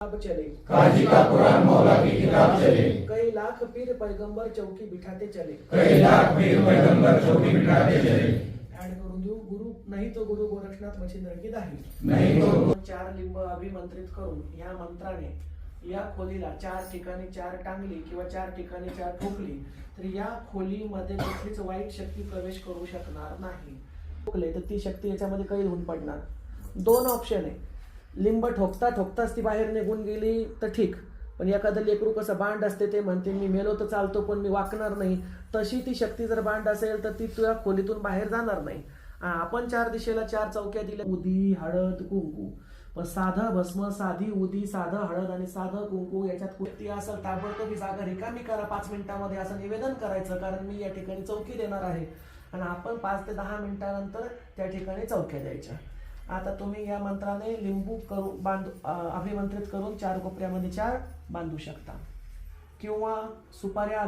किताब चले, काजी का कुरान मौला की किताब चले, कई लाख पीर पैगंबर चौकी बिठाते चले। कई लाख पीर पैगंबर चौकी बिठाते चले, ऍड करून देऊ, गुरु नाही तो गुरु गोरक्षनाथ मच्छिंद्र की दाही। नहीं तो 4 लिंब अभिमंत्रित करून या मंत्राने या खोलीला 4 ठिकाणी 4 टांगली किंवा 4 ठिकाणी 4 ठोकली तर या खोलीमध्ये कुठलीच वाईट शक्ती प्रवेश करू शकणार नाही। ठोकले तर ती शक्ती याच्यामध्ये कैद होऊन पडणार। 2 ऑप्शन आहे, लिंब ठोकता ठोकताच ती बाहेर निघून गेली तर ठीक, पण एखादं लेकरू कसं बांड असते ते म्हणते मी मेलो तर चालतो पण मी वाकणार नाही, तशी ती शक्ती जर बांड असेल तर ती तुझ्या खोलीतून बाहेर जाणार नाही। आपण 4 दिशेला 4 चौक्या दिल्या, उदी हळद कुंकू, पण साधं भस्म, साधी उदी, साधं हळद आणि साधं कुंकू याच्यात कुठली असेल ताबडतोब ही जागा रिकामी करा 5 मिनिटांमध्ये असं निवेदन करायचं, कारण मी या ठिकाणी चौकी देणार आहे आणि आपण 5 ते 10 मिनिटानंतर त्या ठिकाणी चौक्या द्यायच्या। आता तुम्ही या मंत्राने लिंबू करू अभिमंत्रित करून 4 कोपऱ्यामध्ये 4 बांधू शकता किंवा सुपाऱ्या